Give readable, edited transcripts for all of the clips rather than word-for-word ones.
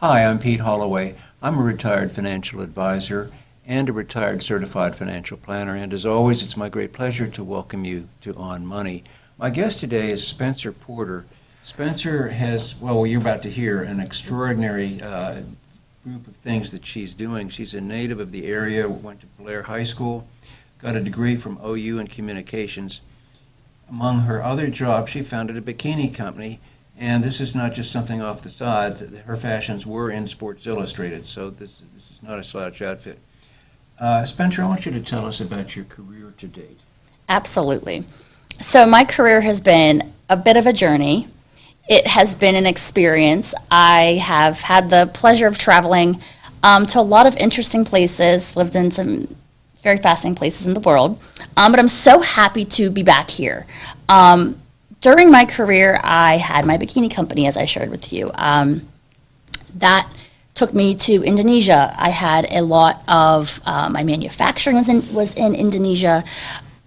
Hi, I'm Pete Holloway. I'm a retired financial advisor and a retired certified financial planner, and as always, it's my great pleasure to welcome you to On Money. My guest today is Spencer Porter. Spencer has, well, you're about to hear an extraordinary group of things that she's doing. She's a native of the area, went to Blair High School, got a degree from OU in communications. Among her other jobs, she founded a bikini company. And this is not just something off the side. Her fashions were in Sports Illustrated, so this is not a slouch outfit. Spencer, I want you to tell us about your career to date. Absolutely. So my career has been a bit of a journey. It has been an experience. I have had the pleasure of traveling to a lot of interesting places, lived in some very fascinating places in the world, but I'm so happy to be back here. During my career, I had my bikini company, as I shared with you. That took me to Indonesia. I had a lot of my manufacturing was in Indonesia,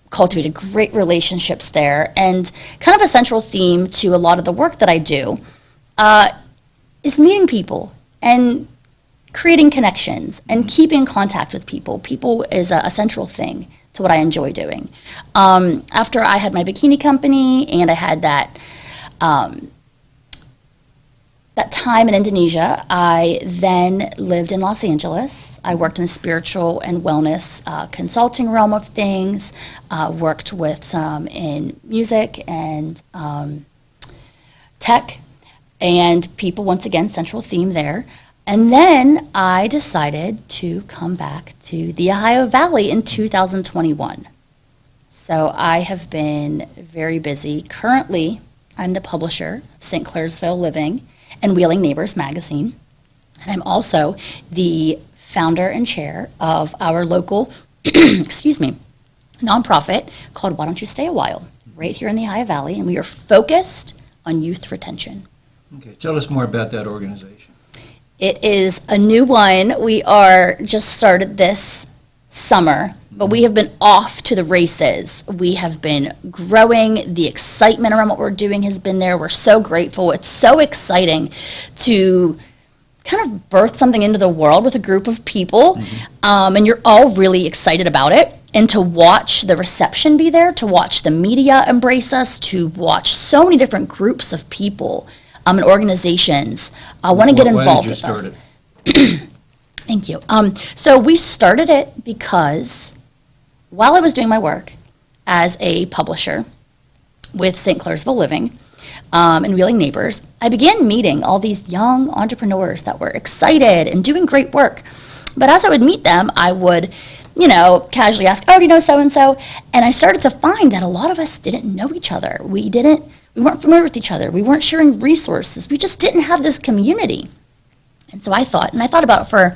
cultivated great relationships there, and kind of a central theme to a lot of the work that I do is meeting people and creating connections and keeping in contact with people. People is a central thing to what I enjoy doing. After I had my bikini company and I had that time in Indonesia, I then lived in Los Angeles. I worked in the spiritual and wellness consulting realm of things, worked with some in music and tech, and people, once again, central theme there. And then I decided to come back to the Ohio Valley in 2021. So I have been very busy. Currently, I'm the publisher of St. Clairsville Living and Wheeling Neighbors magazine. And I'm also the founder and chair of our local, nonprofit called Why Don't You Stay Awhile, right here in the Ohio Valley. And we are focused on youth retention. Okay, tell us more about that organization. It is a new one. We are just started this summer, but we have been off to the races. We have been growing. The excitement around what we're doing has been there. We're so grateful. It's so exciting to kind of birth something into the world with a group of people, and you're all really excited about it. And to watch the reception be there, to watch the media embrace us, to watch so many different groups of people and organizations want to get involved with us. Thank you. So we started it because while I was doing my work as a publisher with St. Clairsville Living and Wheeling Neighbors, I began meeting all these young entrepreneurs that were excited and doing great work. But as I would meet them, I would, casually ask, "Oh, do you know so-and-so?" And I started to find that a lot of us didn't know each other. We weren't familiar with each other. We weren't sharing resources. We just didn't have this community. And so I thought about it for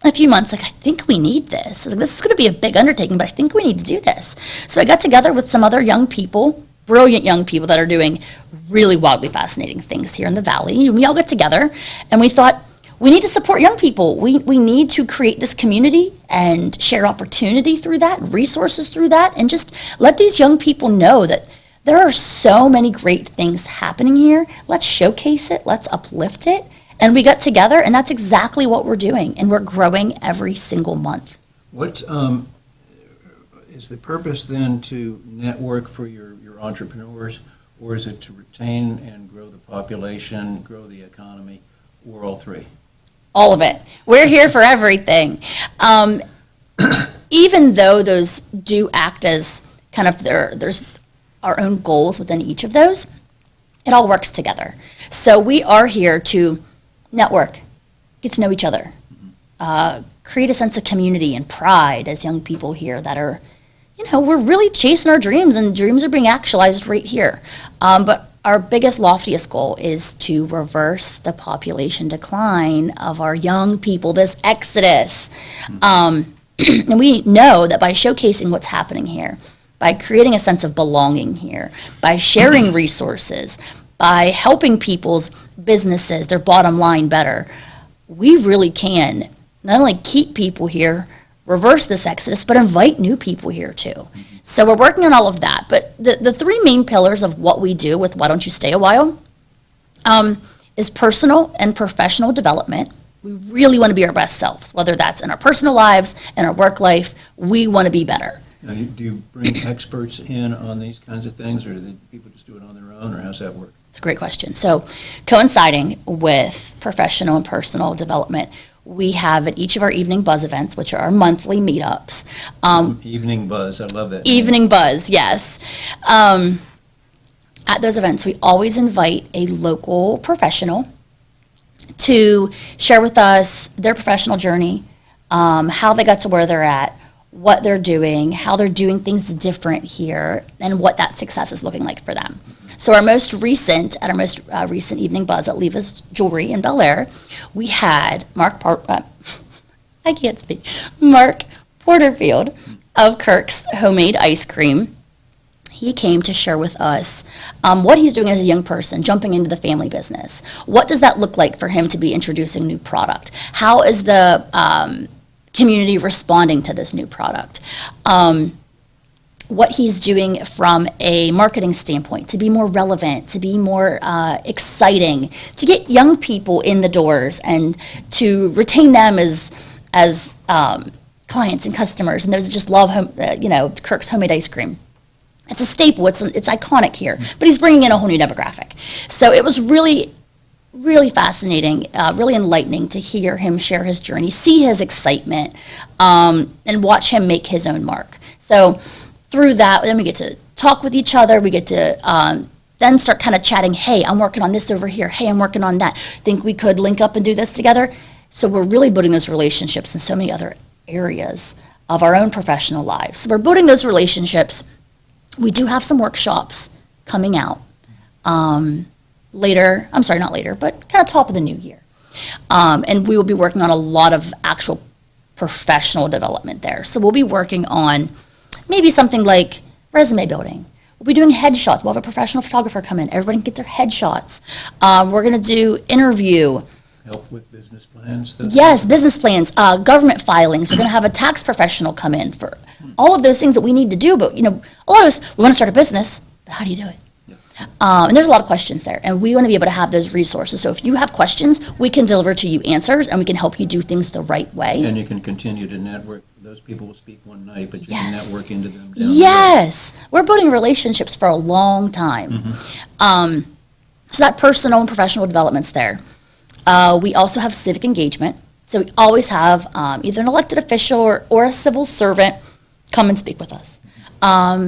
a few months, I think we need this. I was like, this is going to be a big undertaking, but I think we need to do this. So I got together with some other young people, brilliant young people that are doing really wildly fascinating things here in the Valley. And we all got together and we thought, we need to support young people. We need to create this community and share opportunity through that, resources through that, and just let these young people know that there are so many great things happening here. Let's showcase it. Let's uplift it. And we got together, and that's exactly what we're doing. And we're growing every single month. What is the purpose then to network for your entrepreneurs, or is it to retain and grow the population, grow the economy, or all three? All of it. We're here for everything. Even though those do act as kind of there's our own goals within each of those, it all works together. So we are here to network, get to know each other, create a sense of community and pride as young people here that are, we're really chasing our dreams, and dreams are being actualized right here. But our biggest, loftiest goal is to reverse the population decline of our young people, this exodus. And we know that by showcasing what's happening here, by creating a sense of belonging here, by sharing resources, by helping people's businesses, their bottom line better, we really can not only keep people here, reverse this exodus, but invite new people here too. So we're working on all of that. But the three main pillars of what we do with Why Don't You Stay Awhile is personal and professional development. We really want to be our best selves, whether that's in our personal lives, in our work life. We want to be better. Now, do you bring experts in on these kinds of things, or do people just do it on their own, or how's that work? It's a great question. So coinciding with professional and personal development, we have at each of our Evening Buzz events, which are our monthly meetups. Evening Buzz, I love that. Evening Buzz, yes. At those events, we always invite a local professional to share with us their professional journey, how they got to where they're at, what they're doing, how they're doing things different here, and what that success is looking like for them. So at our most recent Evening Buzz at Leva's Jewelry in Bel Air, we had Mark Porterfield of Kirk's Homemade Ice Cream. He came to share with us what he's doing as a young person, jumping into the family business. What does that look like for him to be introducing new product? How is the community responding to this new product? What he's doing from a marketing standpoint to be more relevant, to be more exciting, to get young people in the doors and to retain them as clients and customers, and those that just love Kirk's Homemade Ice Cream. It's a staple. It's iconic here, but he's bringing in a whole new demographic. So it was really, really fascinating, really enlightening to hear him share his journey, see his excitement, and watch him make his own mark. So through that, then we get to talk with each other. We get to then start kind of chatting. Hey, I'm working on this over here. Hey, I'm working on that. Think we could link up and do this together? So we're really building those relationships in so many other areas of our own professional lives. So we're building those relationships. We do have some workshops coming out later, not later, but kind of top of the new year. And we will be working on a lot of actual professional development there. So we'll be working on maybe something like resume building. We'll be doing headshots. We'll have a professional photographer come in. Everybody can get their headshots. We're going to do interview. Help with business plans? Yes, business plans, government filings. We're going to have a tax professional come in for all of those things that we need to do. But, a lot of us, we want to start a business, but how do you do it? And there's a lot of questions there, and we want to be able to have those resources. So if you have questions, we can deliver to you answers, and we can help you do things the right way. And you can continue to network. Those people will speak one night, but you can network into them down the road. Yes. We're building relationships for a long time. So that personal and professional development's there. We also have civic engagement. So we always have either an elected official or a civil servant come and speak with us.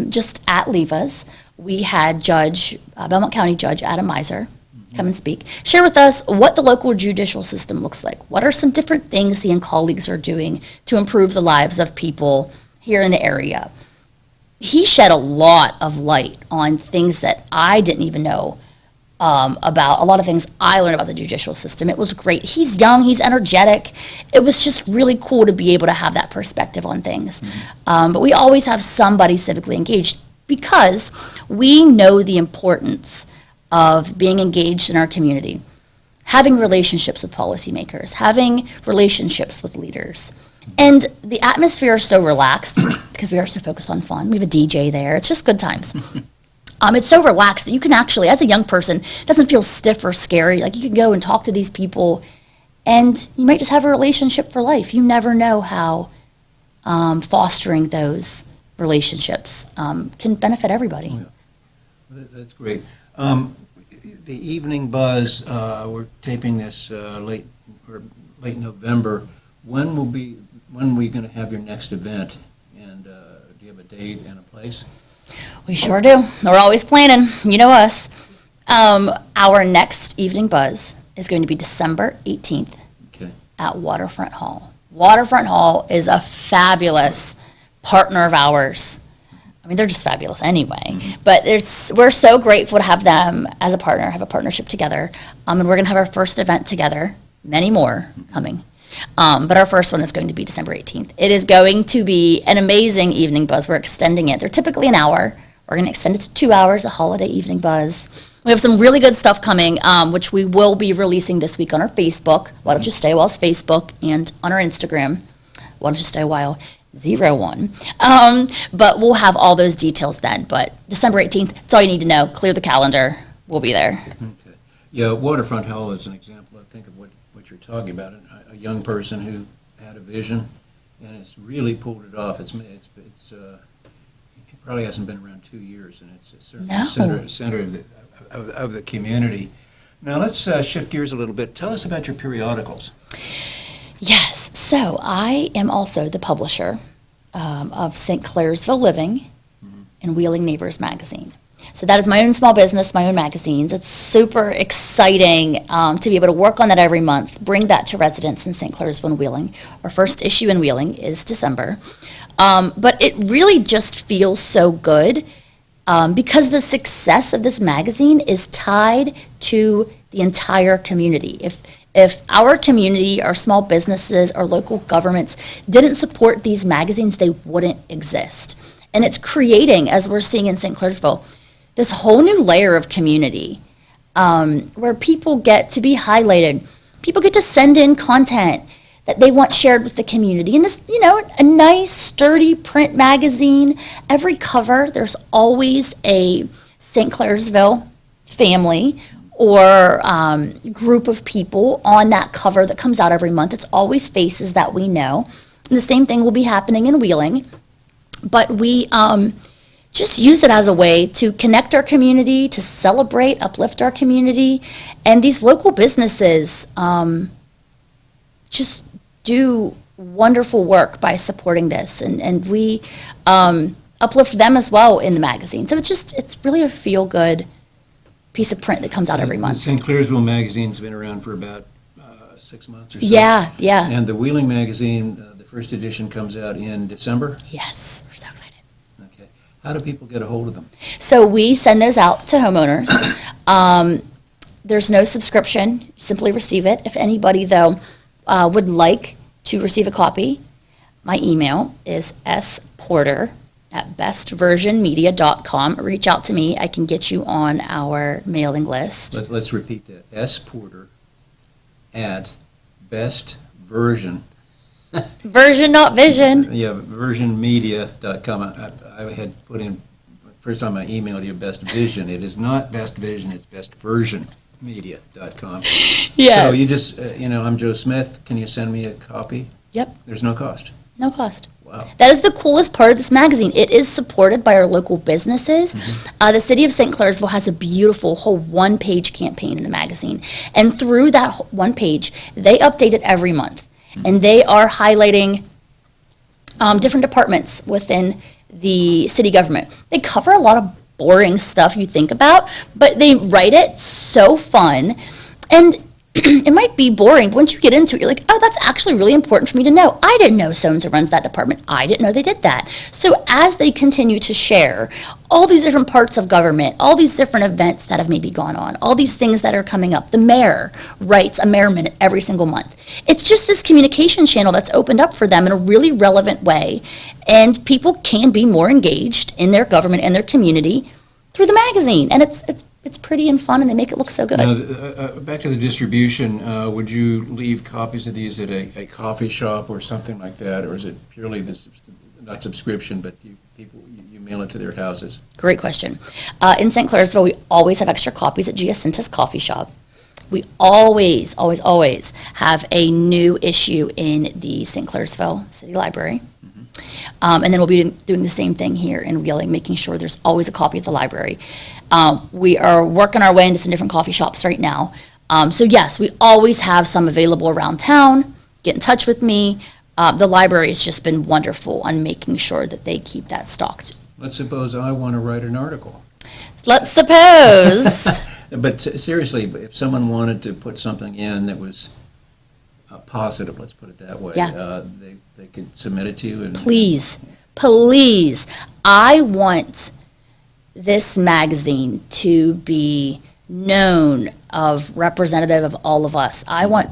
Just at Leva's, we had Belmont County Judge Adam Miser come and speak, share with us what the local judicial system looks like. What are some different things he and colleagues are doing to improve the lives of people here in the area? He shed a lot of light on things that I didn't even know about, a lot of things I learned about the judicial system. It was great. He's young, he's energetic. It was just really cool to be able to have that perspective on things. But we always have somebody civically engaged because we know the importance of being engaged in our community, having relationships with policymakers, having relationships with leaders. And the atmosphere is so relaxed because we are so focused on fun. We have a DJ there. It's just good times. It's so relaxed that you can actually, as a young person, it doesn't feel stiff or scary. Like you can go and talk to these people and you might just have a relationship for life. You never know how fostering those relationships can benefit everybody. Oh, yeah. That's great. The Evening Buzz, we're taping this late November. When are we going to have your next event? And do you have a date and a place? We sure do. We're always planning. You know us. Our next Evening Buzz is going to be December 18th at Waterfront Hall. Waterfront Hall is a fabulous partner of ours. I mean, they're just fabulous anyway. But we're so grateful to have them as a partner, have a partnership together. And we're going to have our first event together, many more coming. But our first one is going to be December 18th. It is going to be an amazing Evening Buzz. We're extending it. They're typically an hour. We're going to extend it to 2 hours, a holiday Evening Buzz. We have some really good stuff coming, which we will be releasing this week on our Facebook, Why Don't You Stay Awhile's Facebook, and on our Instagram, Why Don't You Stay Awhile 01. But we'll have all those details then. But December 18th, that's all you need to know. Clear the calendar. We'll be there. Okay. Yeah, Waterfront Hall is an example, I think, of what you're talking about. And a young person who had a vision, and it's really pulled it off. It probably hasn't been around 2 years, and it's certainly No. the center of the community. Now let's shift gears a little bit. Tell us about your periodicals. Yes. So I am also the publisher of St. Clairsville Living and Wheeling Neighbors magazine. So that is my own small business, my own magazines. It's super exciting to be able to work on that every month, bring that to residents in St. Clairsville and Wheeling. Our first issue in Wheeling is December. But it really just feels so good because the success of this magazine is tied to the entire community. If our community, our small businesses, our local governments didn't support these magazines, they wouldn't exist. And it's creating, as we're seeing in St. Clairsville, this whole new layer of community where people get to be highlighted. People get to send in content that they want shared with the community. And this, a nice, sturdy print magazine. Every cover, there's always a St. Clairsville family or group of people on that cover that comes out every month. It's always faces that we know. And the same thing will be happening in Wheeling. But we just use it as a way to connect our community, to celebrate, uplift our community. And these local businesses just do wonderful work by supporting this. And we uplift them as well in the magazine. So it's really a feel-good piece of print that comes out every month. The St. Clairsville magazine's been around for about 6 months or so. Yeah. And the Wheeling magazine, the first edition comes out in December? Yes, we're so excited. Okay. How do people get a hold of them? So we send those out to homeowners. There's no subscription, you simply receive it. If anybody, though, would like to receive a copy, my email is sporter@bestversionmedia.com. Reach out to me. I can get you on our mailing list. Let's repeat that. sporter@bestversion. Version, not vision. Yeah, versionmedia.com. I had put in, first time I emailed you, Best Vision. It is not Best Vision, it's bestversionmedia.com. Yes. So you just, I'm Joe Smith. Can you send me a copy? Yep, There's no cost. no cost. Wow. That is the coolest part of this magazine. It is supported by our local businesses. The city of St. Clairsville has a beautiful whole one-page campaign in the magazine. And through that one page, they update it every month. And they are highlighting different departments within the city government. They cover a lot of boring stuff you think about, but they write it so fun. And it might be boring, but once you get into it, you're like, oh, that's actually really important for me to know. I didn't know so-and-so runs that department. I didn't know they did that. So as they continue to share all these different parts of government, all these different events that have maybe gone on, all these things that are coming up, the mayor writes a mayor minute every single month. It's just this communication channel that's opened up for them in a really relevant way, and people can be more engaged in their government and their community through the magazine. And it's pretty and fun, and they make it look so good. Now, back to the distribution, would you leave copies of these at a coffee shop or something like that, or is it purely not subscription, but you mail it to their houses? Great question. In St. Clairsville, we always have extra copies at Giacinta's Coffee Shop. We always, always, always have a new issue in the St. Clairsville City Library. And then we'll be doing the same thing here in Wheeling, making sure there's always a copy at the library. We are working our way into some different coffee shops right now. So yes, we always have some available around town. Get in touch with me. The library has just been wonderful on making sure that they keep that stocked. Let's suppose I want to write an article. Let's suppose. But seriously, if someone wanted to put something in that was positive, let's put it that way, Yeah. they could submit it to you? And Please, please. I want this magazine to be known of representative of all of us. I want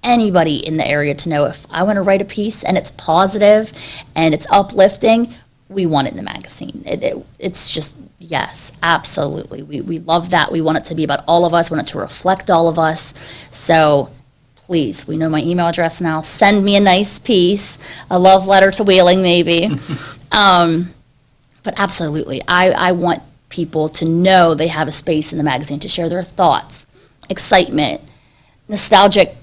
anybody in the area to know if I want to write a piece and it's positive and it's uplifting, we want it in the magazine. It's just, yes, absolutely. We love that. We want it to be about all of us. We want it to reflect all of us. So please, we know my email address now. Send me a nice piece, a love letter to Wheeling maybe. But absolutely, I want people to know they have a space in the magazine to share their thoughts, excitement, nostalgic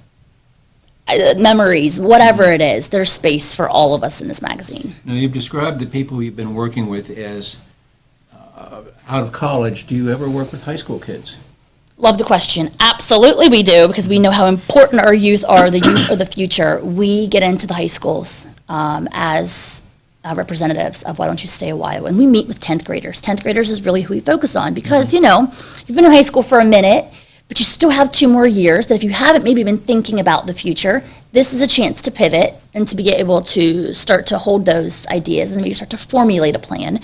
memories, whatever it is, there's space for all of us in this magazine. Now, you've described the people you've been working with as out of college. Do you ever work with high school kids? Love the question. Absolutely we do, because we know how important our youth are. The youth are the future. We get into the high schools as representatives of Why Don't You Stay Awhile, and we meet with 10th graders. 10th graders is really who we focus on because, you've been in high school for a minute, but you still have 2 more years that if you haven't maybe been thinking about the future, this is a chance to pivot and to be able to start to hold those ideas and maybe start to formulate a plan.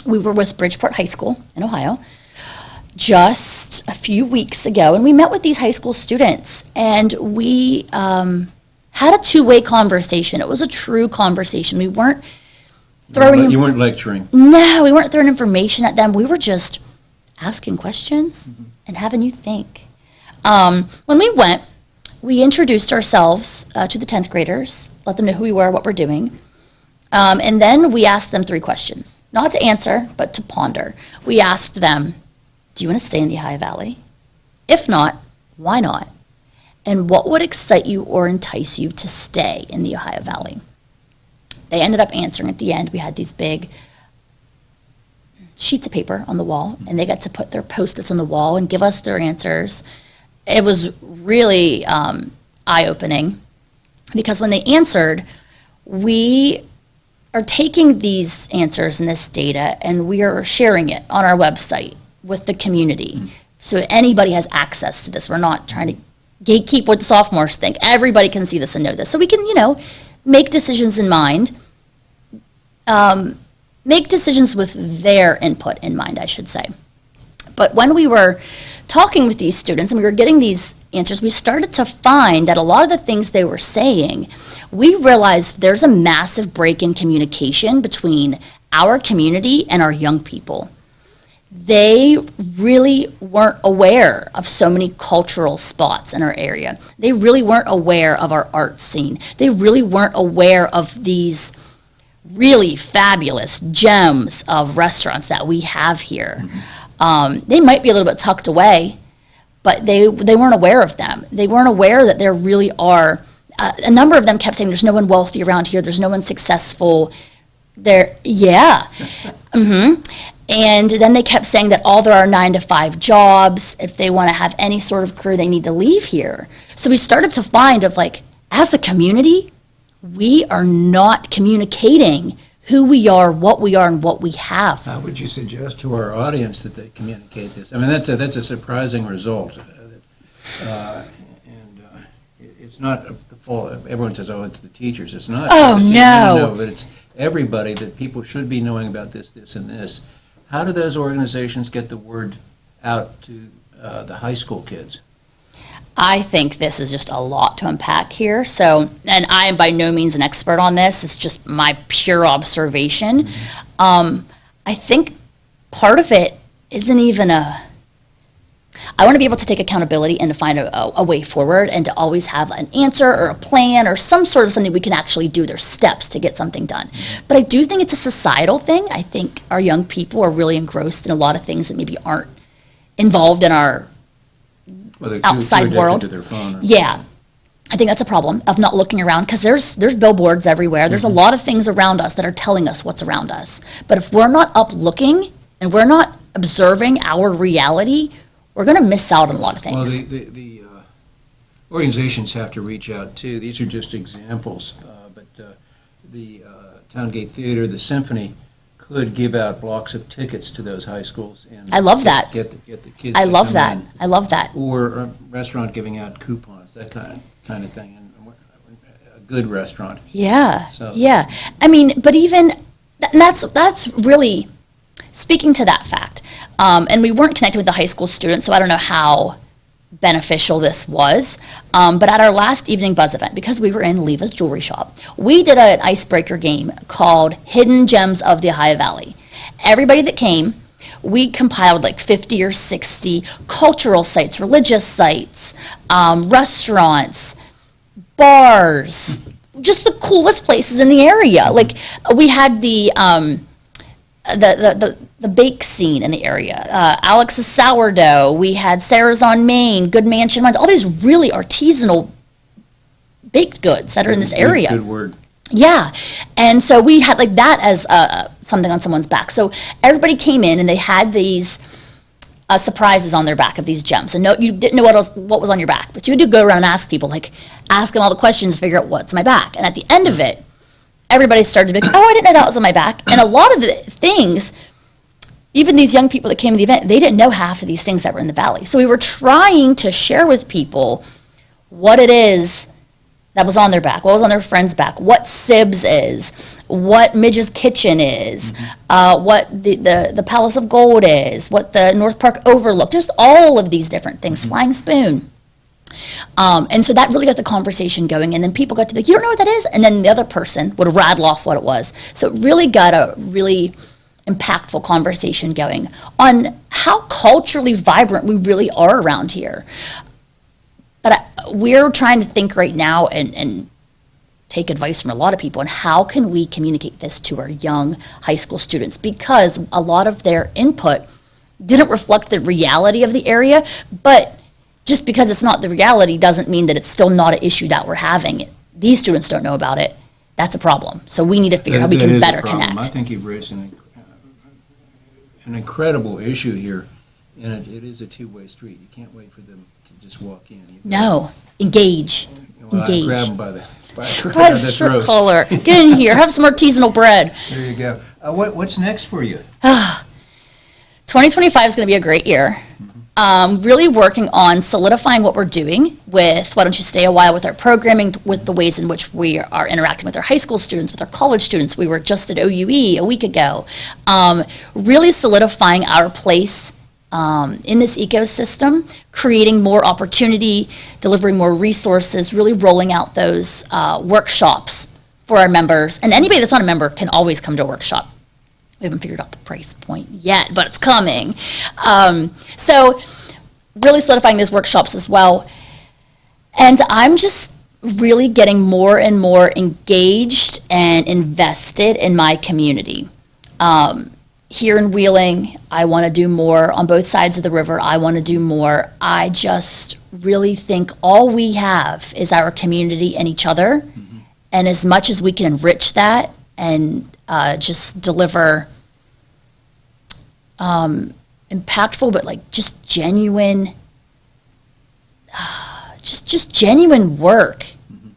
We were with Bridgeport High School in Ohio just a few weeks ago, and we met with these high school students, and we had a 2-way conversation. It was a true conversation. We weren't throwing... You weren't lecturing. No, we weren't throwing information at them. We were just asking questions and having you think. When we went, we introduced ourselves to the 10th graders, let them know who we were, what we're doing. And then we asked them 3 questions, not to answer, but to ponder. We asked them, do you want to stay in the Ohio Valley? If not, why not? And what would excite you or entice you to stay in the Ohio Valley? They ended up answering at the end. We had these big sheets of paper on the wall, and they got to put their Post-its on the wall and give us their answers. It was really eye-opening because when they answered, we are taking these answers and this data, and we are sharing it on our website with the community. So anybody has access to this. We're not trying to gatekeep what the sophomores think. Everybody can see this and know this. So we can, make decisions in mind, make decisions with their input in mind, I should say. But when we were talking with these students and we were getting these answers, we started to find that a lot of the things they were saying, we realized there's a massive break in communication between our community and our young people. They really weren't aware of so many cultural spots in our area. They really weren't aware of our art scene. They really weren't aware of these really fabulous gems of restaurants that we have here. They might be a little bit tucked away, but they weren't aware of them. They weren't aware that there really are, a number of them kept saying, there's no one wealthy around here, there's no one successful. And then they kept saying that all there are 9-to-5 jobs. If they want to have any sort of career, they need to leave here. So we started to find as a community, we are not communicating who we are, what we are, and what we have. How would you suggest to our audience that they communicate this? I mean, that's a surprising result. It's not the fault. Everyone says, oh, it's the teachers. It's not. Oh, no. But it's everybody, that people should be knowing about this, this, and this. How do those organizations get the word out to the high school kids? I think this is just a lot to unpack here. So, and I am by no means an expert on this. It's just my pure observation. I think part of it isn't even I want to be able to take accountability and to find a way forward and to always have an answer or a plan or some sort of something we can actually do. There's steps to get something done. But I do think it's a societal thing. I think our young people are really engrossed in a lot of things that maybe aren't involved in our outside world. To their phone yeah. I think that's a problem of not looking around, because there's billboards everywhere. There's a lot of things around us that are telling us what's around us. But if we're not up looking and we're not observing our reality, we're going to miss out on a lot of things. Well, the organizations have to reach out too. These are just examples, but the Towngate Theater, the Symphony, could give out blocks of tickets to those high schools. And I love that. Get the kids. I to love come that. in. I love that. Or a restaurant giving out coupons, that kind of thing, and a good restaurant. Yeah. So- Yeah. I mean, but even that's really speaking to that fact. And we weren't connected with the high school students, so I don't know how beneficial this was. But at our last evening buzz event, because we were in Leva's jewelry shop, we did an icebreaker game called Hidden Gems of the Ohio Valley. Everybody that came, we compiled 50 or 60 cultural sites, religious sites, restaurants, bars, just the coolest places in the area. We had the bake scene in the area, Alex's sourdough. We had Sarah's on Main, Good Mansion Wines, all these really artisanal baked goods that are in this area. Good word. Yeah. And so we had like that as something on someone's back. So everybody came in and they had these surprises on their back of these gems. And no, you didn't know what was on your back, but you would go around and ask people, like asking all the questions, figure out what's my back. And at the end of it, everybody started to be like, oh, I didn't know that was on my back. And a lot of the things, even these young people that came to the event, they didn't know half of these things that were in the valley. So we were trying to share with people what it is that was on their back, what was on their friend's back, what Sibs is, what Midge's Kitchen is, what the Palace of Gold is, what the North Park Overlook, just all of these different things, Flying Spoon. And so that really got the conversation going, and then people got to be like, you don't know what that is? And then the other person would rattle off what it was. So it really got a really impactful conversation going on how culturally vibrant we really are around here. But we're trying to think right now and take advice from a lot of people on how can we communicate this to our young high school students, because a lot of their input didn't reflect the reality of the area, but just because it's not the reality doesn't mean that it's still not an issue that we're having. These students don't know about it. That's a problem. So we need to figure out how we can better connect. I think you've raised an incredible issue here, and it is a two-way street. You can't wait for them to just walk in. No, engage. Engage. Grab them by the shirt collar. Get in here. Have some artisanal bread. There you go. What's next for you? 2025 is going to be a great year. Really working on solidifying what we're doing with Why Don't You Stay Awhile, with our programming, with the ways in which we are interacting with our high school students, with our college students. We were just at OUE a week ago. Really solidifying our place in this ecosystem, creating more opportunity, delivering more resources, really rolling out those workshops for our members. And anybody that's not a member can always come to a workshop. We haven't figured out the price point yet, but it's coming. So really solidifying those workshops as well. And I'm just really getting more and more engaged and invested in my community. Here in Wheeling, I want to do more. On both sides of the river, I want to do more. I just really think all we have is our community and each other. Mm-hmm. And as much as we can enrich that and just deliver impactful, but like just genuine, just genuine work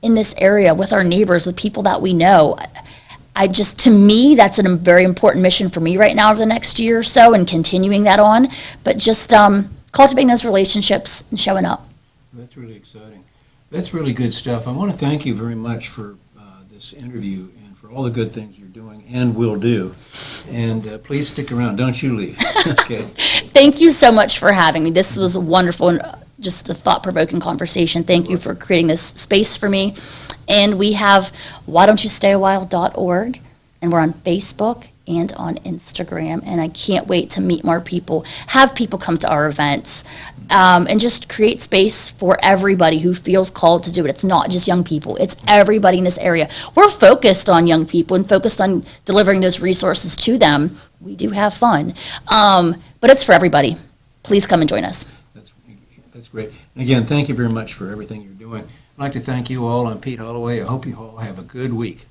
in this area with our neighbors, with people that we know. To me, that's a very important mission for me right now over the next year or so, and continuing that on, but just cultivating those relationships and showing up. That's really exciting. That's really good stuff. I want to thank you very much for this interview and for all the good things you're doing and will do. And please stick around. Don't you leave. Okay. Thank you so much for having me. This was wonderful and just a thought-provoking conversation. Thank you for creating this space for me. And we have whydon'tyoustayawhile.org, and we're on Facebook and on Instagram, and I can't wait to meet more people, have people come to our events, and just create space for everybody who feels called to do it. It's not just young people, it's everybody in this area. We're focused on young people and focused on delivering those resources to them. We do have fun, but it's for everybody. Please come and join us. That's great. And again, thank you very much for everything you're doing. I'd like to thank you all. I'm Pete Holloway. I hope you all have a good week.